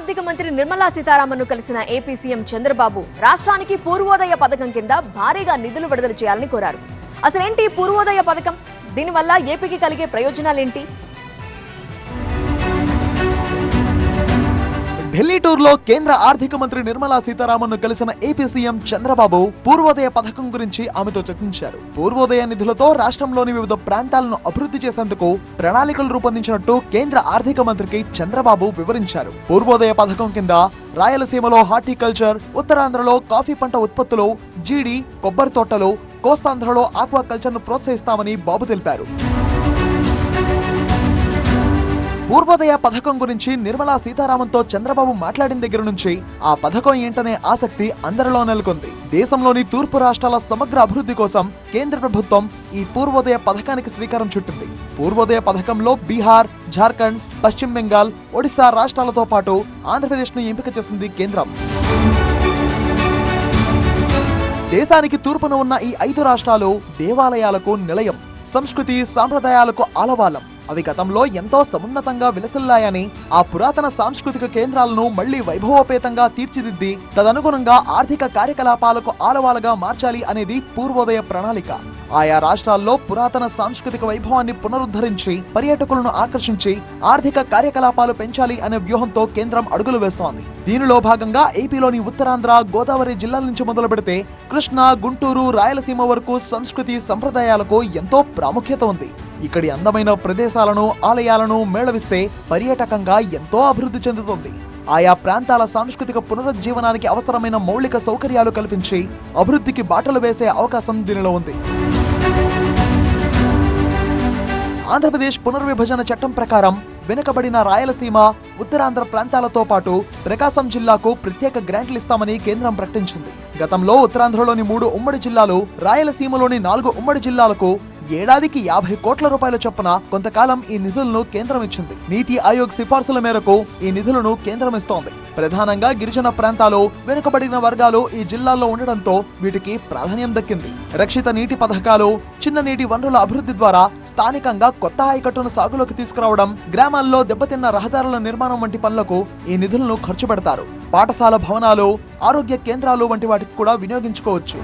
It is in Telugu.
ఆర్థిక మంత్రి నిర్మలా సీతారామన్ ను కలిసిన ఏపీ సీఎం చంద్రబాబు రాష్ట్రానికి పూర్వోదయ పథకం కింద భారీగా నిధులు విడుదల చేయాలని కోరారు. అసలేంటి పూర్వోదయ పథకం? దీనివల్ల ఏపీకి కలిగే ప్రయోజనాలేంటి? ఢిల్లీ టూర్ లో కేంద్ర ఆర్థిక మంత్రి నిర్మలా సీతారామన్ ను కలిసిన ఏపీ సీఎం చంద్రబాబు పూర్వోదయ పథకం గురించి ఆమెతో చర్చించారు. పూర్వోదయ నిధులతో రాష్ట్రంలోని వివిధ ప్రాంతాలను అభివృద్ధి చేసేందుకు ప్రణాళికలు రూపొందించినట్టు కేంద్ర ఆర్థిక మంత్రికి చంద్రబాబు వివరించారు. పూర్వోదయ పథకం కింద రాయలసీమలో హార్టికల్చర్, ఉత్తరాంధ్రలో కాఫీ పంట ఉత్పత్తులు, జీడి, కొబ్బరి తోటలు, కోస్తాంధ్రలో ఆక్వాకల్చర్ ను ప్రోత్సహిస్తామని బాబు తెలిపారు. పూర్వోదయ పథకం గురించి నిర్మలా సీతారామన్తో చంద్రబాబు మాట్లాడిన దగ్గర నుంచి ఆ పథకం ఏంటనే ఆసక్తి అందరిలో నెలకొంది. దేశంలోని తూర్పు రాష్ట్రాల సమగ్ర అభివృద్ధి కోసం కేంద్ర ప్రభుత్వం ఈ పూర్వోదయ పథకానికి శ్రీకారం చుట్టింది. పూర్వోదయ పథకంలో బీహార్, జార్ఖండ్, పశ్చిమ బెంగాల్, ఒడిశా రాష్ట్రాలతో పాటు ఆంధ్రప్రదేశ్ ను ఎంపిక చేసింది కేంద్రం. దేశానికి తూర్పున ఉన్న ఈ 5 రాష్ట్రాలు దేవాలయాలకు నిలయం, సంస్కృతి సాంప్రదాయాలకు ఆలవాలం. అవి గతంలో ఎంతో సమున్నతంగా విలసిల్లాయని, ఆ పురాతన సాంస్కృతిక కేంద్రాలను మళ్లీ వైభవోపేతంగా తీర్చిదిద్ది తదనుగుణంగా ఆర్థిక కార్యకలాపాలకు ఆలవాలుగా మార్చాలి అనేది పూర్వోదయ ప్రణాళిక. ఆయా రాష్ట్రాల్లో పురాతన సాంస్కృతిక వైభవాన్ని పునరుద్ధరించి పర్యాటకులను ఆకర్షించి ఆర్థిక కార్యకలాపాలు పెంచాలి అనే వ్యూహంతో కేంద్రం అడుగులు వేస్తోంది. దీనిలో భాగంగా ఏపీలోని ఉత్తరాంధ్ర, గోదావరి జిల్లాల నుంచి మొదలు పెడితే కృష్ణా, గుంటూరు, రాయలసీమ వరకు సంస్కృతి సంప్రదాయాలకు ఎంతో ప్రాముఖ్యత ఉంది. ఇక్కడి అందమైన ప్రదేశాలను, ఆలయాలను మేళవిస్తే పర్యాటకంగా ఎంతో అభివృద్ధి చెందుతుంది. ఆయా ప్రాంతాల సాంస్కృతిక పునరుజ్జీవనానికి అవసరమైన మౌలిక సౌకర్యాలు కల్పించి అభివృద్ధికి బాటలు వేసే అవకాశం దీనిలో ఉంది. ఆంధ్రప్రదేశ్ పునర్విభజన చట్టం ప్రకారం వెనుకబడిన రాయలసీమ, ఉత్తరాంధ్ర ప్రాంతాలతో పాటు ప్రకాశం జిల్లాకు ప్రత్యేక గ్రాంట్లు ఇస్తామని కేంద్రం ప్రకటించింది. గతంలో ఉత్తరాంధ్రలోని 3 ఉమ్మడి జిల్లాలు, రాయలసీమలోని 4 ఉమ్మడి జిల్లాలకు ఏడాదికి 50 కోట్ల రూపాయల చొప్పున కొంతకాలం ఈ నిధులను కేంద్రం ఇచ్చింది. నీతి ఆయోగ్ సిఫార్సుల మేరకు ఈ నిధులను కేంద్రం ఇస్తోంది. ప్రధానంగా గిరిజన ప్రాంతాలు, వెనుకబడిన వర్గాలు ఈ జిల్లాల్లో ఉండడంతో వీటికి ప్రాధాన్యం దక్కింది. రక్షిత నీటి పథకాలు, చిన్న నీటి వనరుల అభివృద్ధి ద్వారా స్థానికంగా కొత్త ఆయకట్టును సాగులోకి తీసుకురావడం, గ్రామాల్లో దెబ్బతిన్న రహదారుల నిర్మాణం వంటి పనులకు ఈ నిధులను ఖర్చు పెడతారు. పాఠశాల భవనాలు, ఆరోగ్య కేంద్రాలు వంటి వాటికి కూడా వినియోగించుకోవచ్చు.